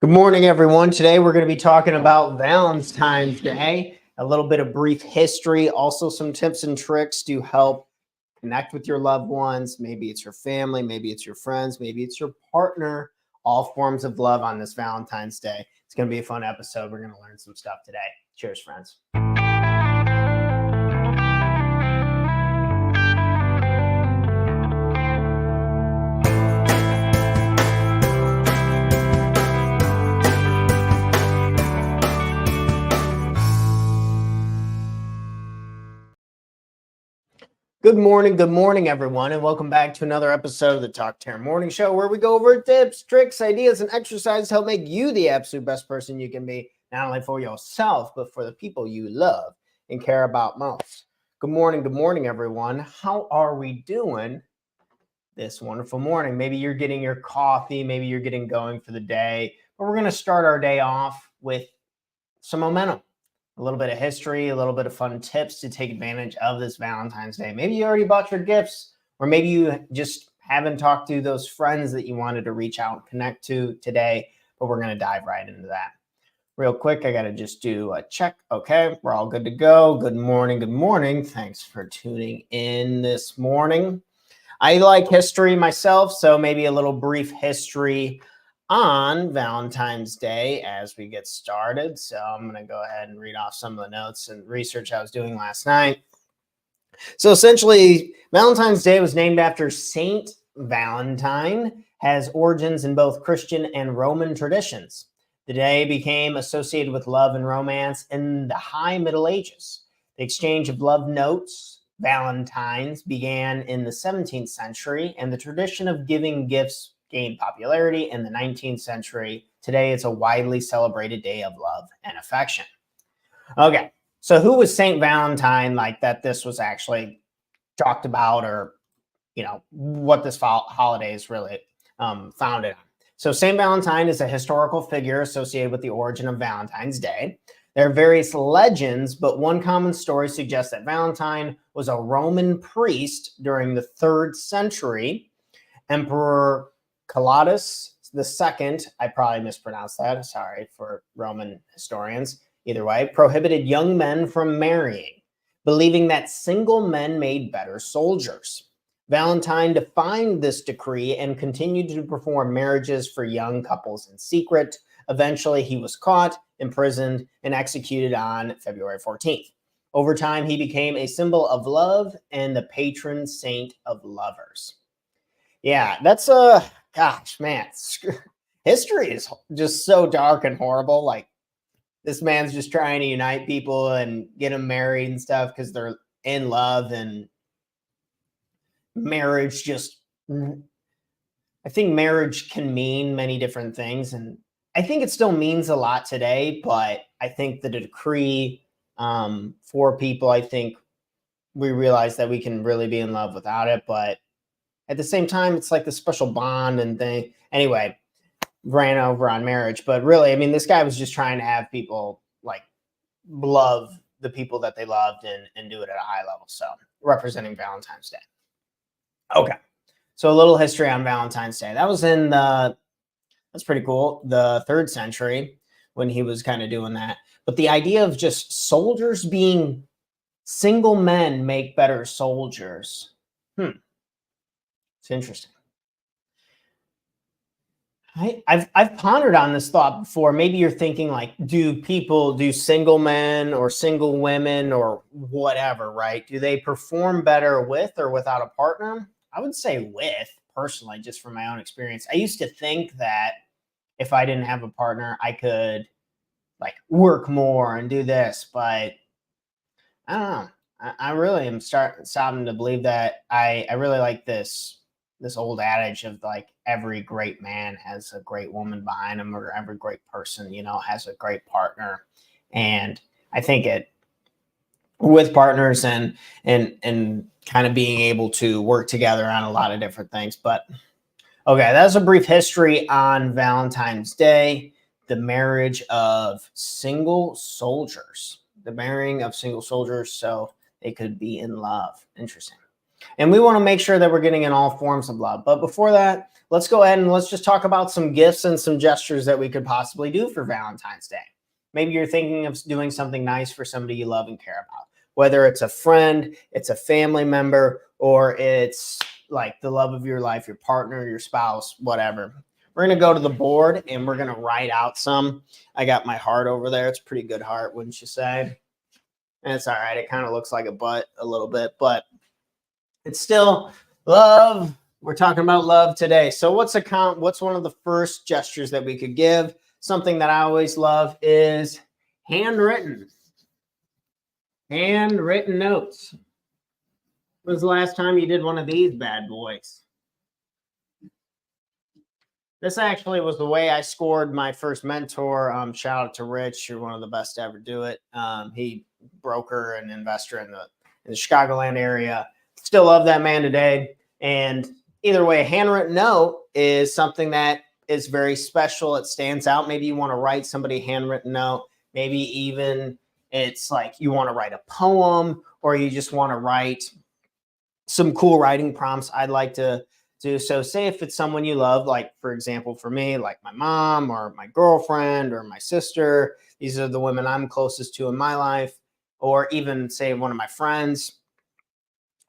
Good morning, everyone. Today we're going to be talking about Valentine's Day, a little bit of brief history, also some tips and tricks to help connect with your loved ones. Maybe it's your family, maybe it's your friends, maybe it's your partner. All forms of love on this Valentine's Day. It's going to be a fun episode. We're going to learn some stuff today. Cheers, friends. Good morning, everyone, and welcome back to another episode of the Talk Terror Morning Show, where we go over tips, tricks, ideas, and exercises to help make you the absolute best person you can be, not only for yourself, but for the people you love and care about most. Good morning, everyone. How are we doing this wonderful morning? Maybe you're getting your coffee, maybe you're getting going for the day, but we're going to start our day off with some momentum. A little bit of history, a little bit of fun tips to take advantage of this Valentine's Day. Maybe you already bought your gifts, or maybe you just haven't talked to those friends that you wanted to reach out and connect to today, but we're going to dive right into that. Real quick, I got to just do a check. Okay, we're all good to go. Good morning. Good morning. Thanks for tuning in this morning. I like history myself, so maybe a little brief history on Valentine's Day as we get started. So I'm going to go ahead and read off some of the notes and research I was doing last night. So essentially, Valentine's Day was named after Saint Valentine, has origins in both Christian and Roman traditions. The day became associated with love and romance in the High Middle Ages. The exchange of love notes, Valentines, began in the 17th century, and the tradition of giving gifts gained popularity in the 19th century. Today, it's a widely celebrated day of love and affection. Okay, so who was Saint Valentine, like that this was actually talked about, or, what this holiday is really founded on? So Saint Valentine is a historical figure associated with the origin of Valentine's Day. There are various legends, but one common story suggests that Valentine was a Roman priest during the 3rd century. Emperor Collatus II, I probably mispronounced that, sorry for Roman historians, either way, prohibited young men from marrying, believing that single men made better soldiers. Valentine defied this decree and continued to perform marriages for young couples in secret. Eventually, he was caught, imprisoned, and executed on February 14th. Over time, he became a symbol of love and the patron saint of lovers. Yeah, that's gosh, man, history is just so dark and horrible. Like, this man's just trying to unite people and get them married and stuff because they're in love, and marriage just, I think marriage can mean many different things, and I think it still means a lot today, but I think the decree for people, I think we realize that we can really be in love without it, but at the same time, it's like the special bond and thing. Anyway, ran over on marriage. But really, I mean, this guy was just trying to have people like love the people that they loved and do it at a high level. So representing Valentine's Day. Okay. So a little history on Valentine's Day. That was that's pretty cool. The 3rd century when he was kind of doing that. But the idea of just soldiers being single men make better soldiers. It's interesting. I've pondered on this thought before. Maybe you're thinking like, do single men or single women or whatever, right? Do they perform better with or without a partner? I would say with, personally, just from my own experience. I used to think that if I didn't have a partner, I could like work more and do this, but I don't know. I really am starting to believe that I really like this old adage of like every great man has a great woman behind him, or every great person, has a great partner. And I think with partners and kind of being able to work together on a lot of different things. But okay, that's a brief history on Valentine's Day, the marriage of single soldiers, the marrying of single soldiers so they could be in love. Interesting. And we want to make sure that we're getting in all forms of love. But before that, let's go ahead and let's just talk about some gifts and some gestures that we could possibly do for Valentine's Day. Maybe you're thinking of doing something nice for somebody you love and care about, whether it's a friend, it's a family member, or it's like the love of your life, your partner, your spouse, whatever. We're going to go to the board and we're going to write out some. I got my heart over there. It's a pretty good heart, wouldn't you say? And it's all right. It kind of looks like a butt a little bit, but it's still love. We're talking about love today. So what's one of the first gestures that we could give? Something that I always love is handwritten notes. When was the last time you did one of these bad boys? This actually was the way I scored my first mentor. Shout out to Rich. You're one of the best to ever do it. He broker and investor in the Chicagoland area. Still love that man today. And either way, a handwritten note is something that is very special. It stands out. Maybe you want to write somebody a handwritten note. Maybe even it's like you want to write a poem, or you just want to write some cool writing prompts. I'd like to do. So say if it's someone you love, like for example, for me, like my mom or my girlfriend or my sister, these are the women I'm closest to in my life, or even say one of my friends.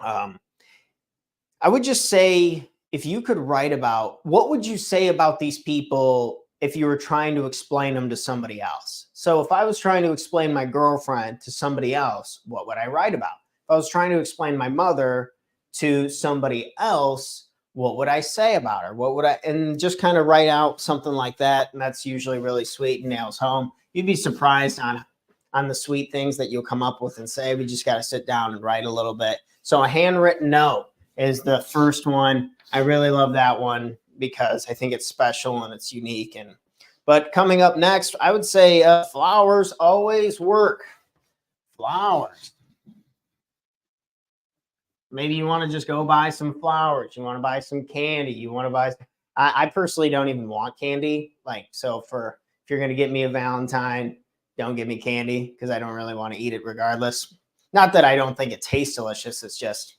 I would just say, if you could write about, what would you say about these people if you were trying to explain them to somebody else? So if I was trying to explain my girlfriend to somebody else, what would I write about? If I was trying to explain my mother to somebody else, what would I say about her? And just kind of write out something like that. And that's usually really sweet and nails home. You'd be surprised on the sweet things that you'll come up with and say. We just got to sit down and write a little bit. So a handwritten note is the first one. I really love that one because I think it's special and it's unique. But coming up next, I would say flowers always work. Flowers. Maybe you want to just go buy some flowers. You want to buy some candy. You want to buy. I personally don't even want candy. So if you're going to get me a Valentine, don't give me candy because I don't really want to eat it regardless. Not that I don't think it tastes delicious. It's just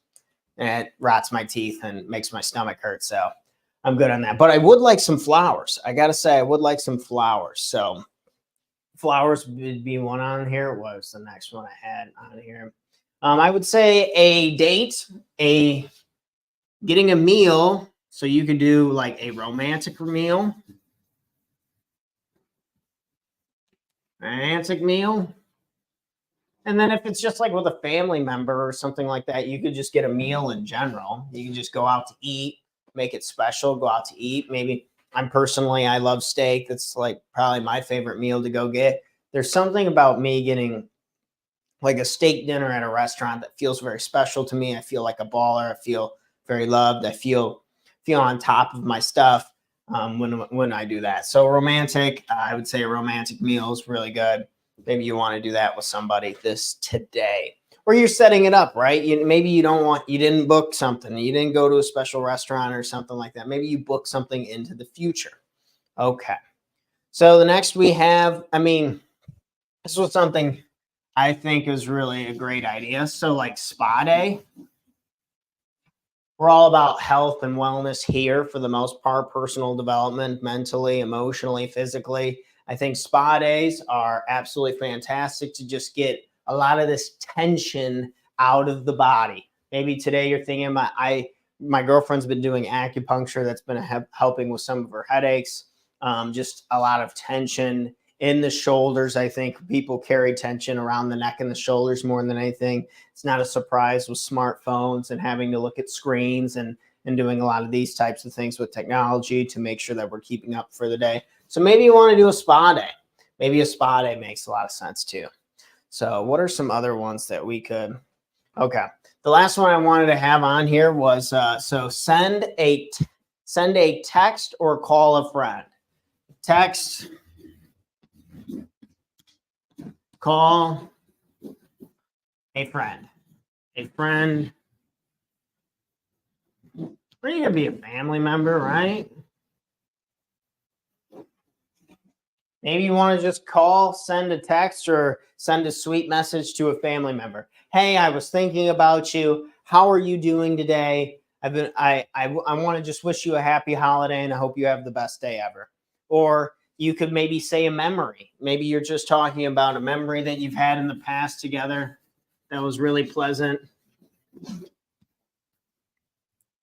it rots my teeth and makes my stomach hurt. So I'm good on that. But I would like some flowers. I got to say, I would like some flowers. So flowers would be one on here. What was the next one I had on here? I would say a date, getting a meal. So you could do like a romantic meal. And then if it's just like with a family member or something like that, you could just get a meal in general. You can just go out to eat, make it special, go out to eat. Maybe I love steak. That's like probably my favorite meal to go get. There's something about me getting like a steak dinner at a restaurant that feels very special to me. I feel like a baller. I feel very loved. I feel on top of my stuff when I do that. So romantic, I would say a romantic meal is really good. Maybe you want to do that with somebody today, or you're setting it up, right? Maybe you didn't book something. You didn't go to a special restaurant or something like that. Maybe you book something into the future. Okay. So the next we have, this was something I think is really a great idea. So like spa day. We're all about health and wellness here for the most part, personal development, mentally, emotionally, physically. I think spa days are absolutely fantastic to just get a lot of this tension out of the body. Maybe today you're thinking my girlfriend's been doing acupuncture. That's been helping with some of her headaches. Just a lot of tension in the shoulders. I think people carry tension around the neck and the shoulders more than anything. It's not a surprise with smartphones and having to look at screens and doing a lot of these types of things with technology to make sure that we're keeping up for the day. So maybe you want to do a spa day. Maybe a spa day makes a lot of sense too. So what are some other ones that we could? Okay. The last one I wanted to have on here was, so send a text or call a friend. Text, call a friend. A friend. Or you could be a family member, right? Maybe you want to just call, send a text, or send a sweet message to a family member. Hey, I was thinking about you. How are you doing today? I want to just wish you a happy holiday and I hope you have the best day ever. Or you could maybe say a memory. Maybe you're just talking about a memory that you've had in the past together that was really pleasant.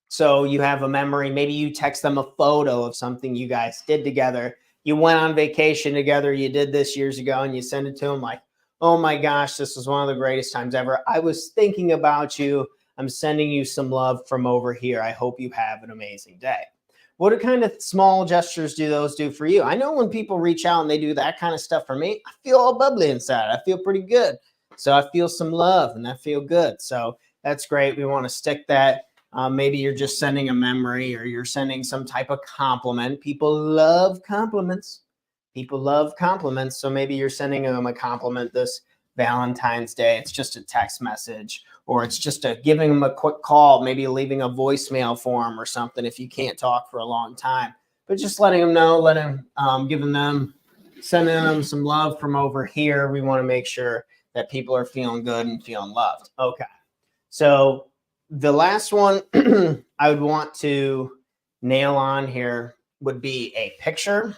So you have a memory. Maybe you text them a photo of something you guys did together. You went on vacation together. You did this years ago and you send it to them like, oh my gosh, this was one of the greatest times ever. I was thinking about you. I'm sending you some love from over here. I hope you have an amazing day. What kind of small gestures do those do for you? I know when people reach out and they do that kind of stuff for me, I feel all bubbly inside. I feel pretty good. So I feel some love and I feel good. So that's great. We want to stick that. Maybe you're just sending a memory or you're sending some type of compliment. People love compliments. People love compliments. So maybe you're sending them a compliment this Valentine's Day. It's just a text message or it's just giving them a quick call, maybe leaving a voicemail for them or something if you can't talk for a long time. But just letting them know, sending them some love from over here. We want to make sure that people are feeling good and feeling loved. Okay. So the last one I would want to nail on here would be a picture.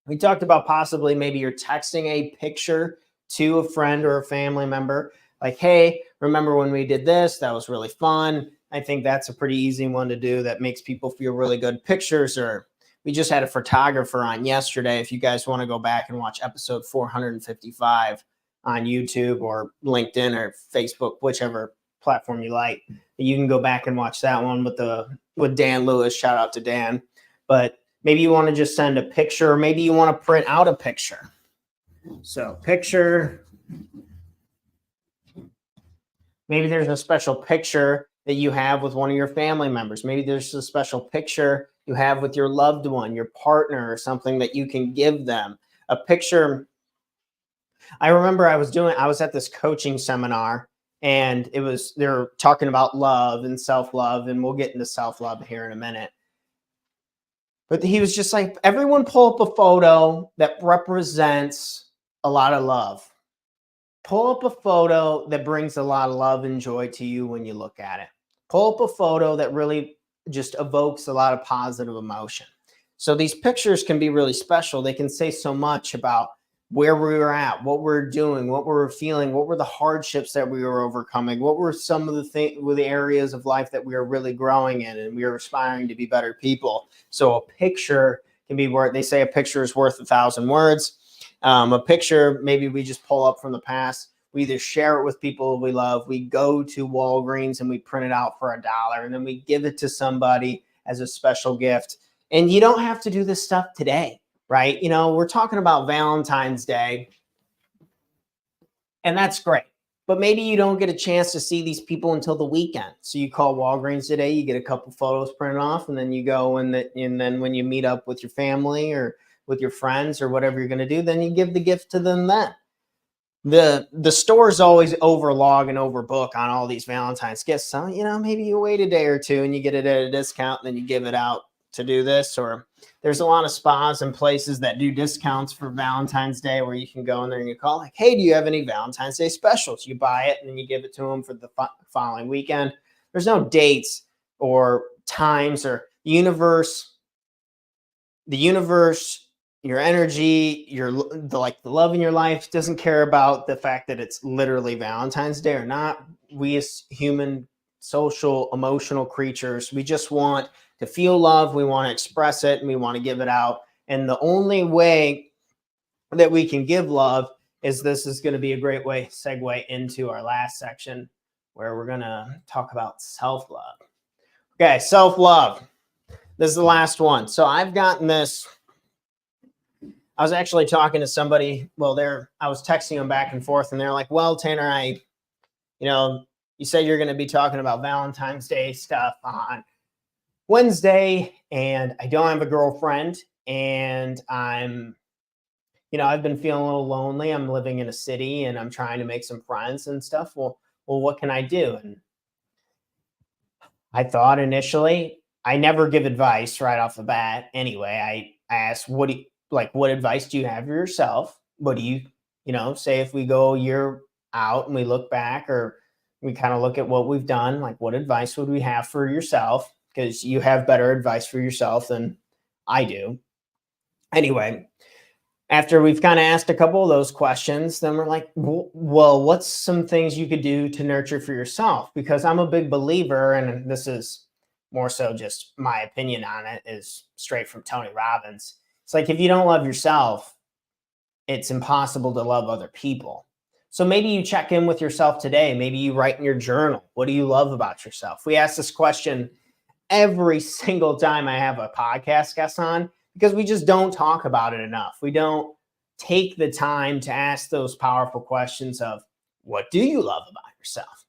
We talked about possibly maybe you're texting a picture to a friend or a family member like, hey, remember when we did this? That was really fun. I think that's a pretty easy one to do that makes people feel really good. Pictures, or we just had a photographer on yesterday. If you guys want to go back and watch episode 455 on YouTube or LinkedIn or Facebook, whichever platform you like, you can go back and watch that one with Dan Lewis. Shout out to Dan. But maybe you want to just send a picture, or maybe you want to print out a picture. So picture. Maybe there's a special picture that you have with one of your family members. Maybe there's a special picture you have with your loved one, your partner, or something that you can give them. A picture. I remember I was at this coaching seminar and they're talking about love and self-love, and we'll get into self-love here in a minute. But he was just like, everyone pull up a photo that represents a lot of love. Pull up a photo that brings a lot of love and joy to you when you look at it. Pull up a photo that really just evokes a lot of positive emotion. So these pictures can be really special. They can say so much about where we were at, what we're doing, what we were feeling, what were the hardships that we were overcoming, what were some of the areas of life that we were really growing in and we were aspiring to be better people. So a picture can be they say a picture is worth 1,000 words. A picture, maybe we just pull up from the past. We either share it with people we love. We go to Walgreens and we print it out for $1 and then we give it to somebody as a special gift. And you don't have to do this stuff today, right? You know, we're talking about Valentine's Day and that's great. But maybe you don't get a chance to see these people until the weekend. So you call Walgreens today, you get a couple photos printed off, and then you go and then when you meet up with your family or with your friends or whatever you're going to do, then you give the gift to them then. The stores always overlog and overbook on all these Valentine's gifts. So, you know, maybe you wait a day or two and you get it at a discount and then you give it out to do this. Or there's a lot of spas and places that do discounts for Valentine's Day where you can go in there and you call like, hey, do you have any Valentine's Day specials? You buy it and then you give it to them for the following weekend. There's no dates or times, or the universe, your energy, the love in your life doesn't care about the fact that it's literally Valentine's Day or not. We as human, social, emotional creatures, we just want to feel love. We want to express it and we want to give it out. And the only way that we can give love this is going to be a great way segue into our last section where we're going to talk about self-love. Okay, self-love. This is the last one. So I've gotten this. I was actually talking to somebody. I was texting them back and forth, and they're like, well, Tanner, you said you're going to be talking about Valentine's Day stuff on Wednesday, and I don't have a girlfriend, and I've been feeling a little lonely. I'm living in a city, and I'm trying to make some friends and stuff. Well, what can I do? And I thought initially, I never give advice right off the bat. Anyway, I asked, what advice do you have for yourself? What do you say if we go a year out and we look back, or we kind of look at what we've done, like what advice would we have for yourself? Because you have better advice for yourself than I do. Anyway, after we've kind of asked a couple of those questions, then we're like, well, what's some things you could do to nurture for yourself? Because I'm a big believer, and this is more so just my opinion on it, is straight from Tony Robbins. It's like, if you don't love yourself, it's impossible to love other people. So maybe you check in with yourself today. Maybe you write in your journal, what do you love about yourself? We ask this question every single time I have a podcast guest on, because we just don't talk about it enough. We don't take the time to ask those powerful questions of, what do you love about yourself?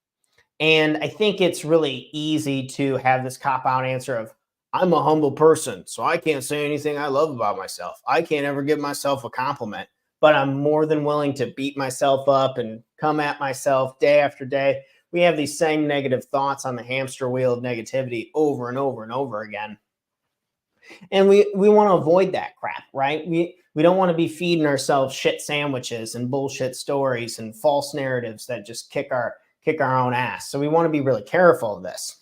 And I think it's really easy to have this cop out answer of, I'm a humble person, so I can't say anything I love about myself. I can't ever give myself a compliment, but I'm more than willing to beat myself up and come at myself day after day. We have these same negative thoughts on the hamster wheel of negativity over and over and over again. And we want to avoid that crap, right? We don't want to be feeding ourselves shit sandwiches and bullshit stories and false narratives that just kick our own ass. So we want to be really careful of this.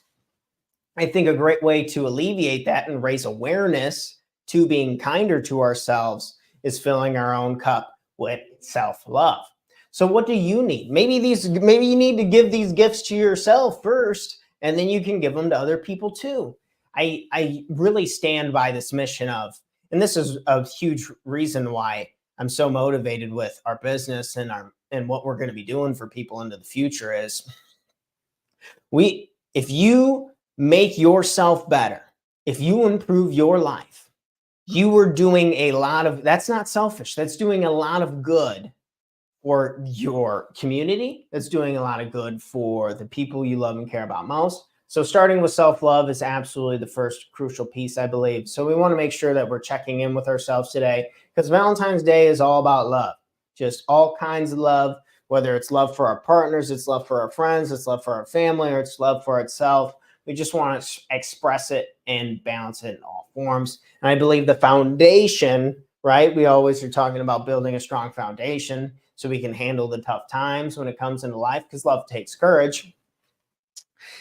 I think a great way to alleviate that and raise awareness to being kinder to ourselves is filling our own cup with self-love. So what do you need? Maybe you need to give these gifts to yourself first, and then you can give them to other people too. I really stand by this mission of, and this is a huge reason why I'm so motivated with our business and what we're going to be doing for people into the future is, if you make yourself better, if you improve your life, you are doing a lot of, that's not selfish, that's doing a lot of good for your community. That's doing a lot of good for the people you love and care about most. So starting with self-love is absolutely the first crucial piece, I believe. So we want to make sure that we're checking in with ourselves today, because Valentine's Day is all about love, just all kinds of love, whether it's love for our partners, it's love for our friends, it's love for our family, or it's love for itself. We just want to express it and balance it in all forms. And I believe the foundation, right? We always are talking about building a strong foundation so we can handle the tough times when it comes into life, because love takes courage,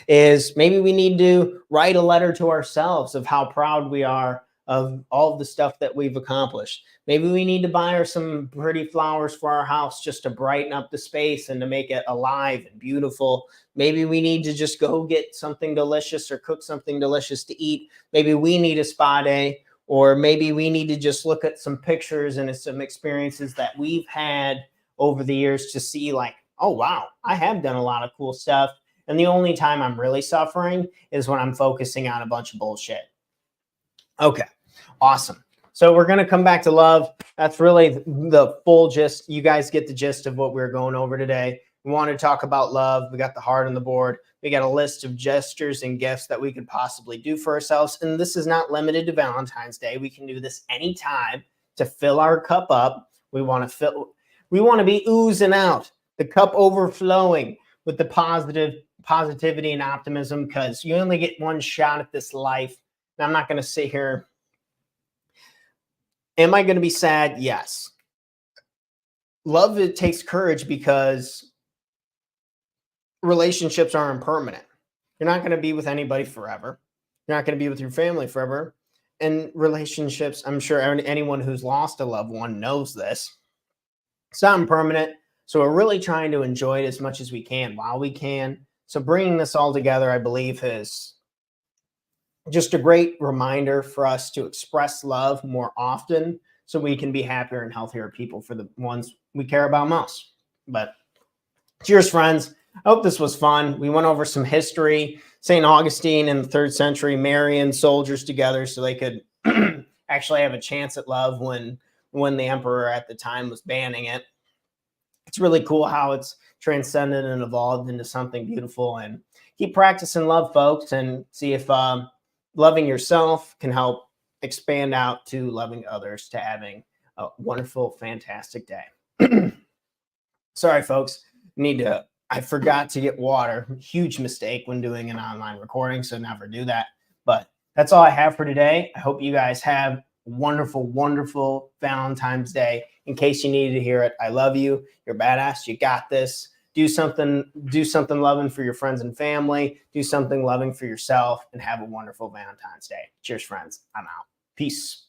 is maybe we need to write a letter to ourselves of how proud we are of all of the stuff that we've accomplished. Maybe we need to buy her some pretty flowers for our house just to brighten up the space and to make it alive and beautiful. Maybe we need to just go get something delicious or cook something delicious to eat. Maybe we need a spa day, or maybe we need to just look at some pictures and some experiences that we've had over the years to see like, oh, wow, I have done a lot of cool stuff. And the only time I'm really suffering is when I'm focusing on a bunch of bullshit. Okay, awesome. So we're going to come back to love. That's really the full gist. You guys get the gist of what we're going over today. We want to talk about love. We got the heart on the board. We got a list of gestures and gifts that we could possibly do for ourselves. And this is not limited to Valentine's Day. We can do this anytime to fill our cup up. We want to be oozing out, the cup overflowing with the positivity and optimism, because you only get one shot at this life. And I'm not going to sit here. Am I going to be sad? Yes. Love, it takes courage, because relationships are impermanent. You're not going to be with anybody forever. You're not going to be with your family forever. And relationships, I'm sure anyone who's lost a loved one knows this. It's not impermanent. So we're really trying to enjoy it as much as we can while we can. So bringing this all together, I believe, is just a great reminder for us to express love more often so we can be happier and healthier people for the ones we care about most. But cheers, friends. I hope this was fun. We went over some history. St. Augustine in the 3rd century marrying soldiers together so they could actually have a chance at love when the emperor at the time was banning it. It's really cool how it's transcended and evolved into something beautiful. And keep practicing love, folks, and see if loving yourself can help expand out to loving others, to having a wonderful, fantastic day. Sorry, folks. I forgot to get water. Huge mistake when doing an online recording, so never do that. But that's all I have for today. I hope you guys have a wonderful, wonderful Valentine's Day. In case you needed to hear it, I love you. You're badass. You got this. do something loving for your friends and family, do something loving for yourself, and have a wonderful Valentine's Day. Cheers, friends. I'm out. Peace.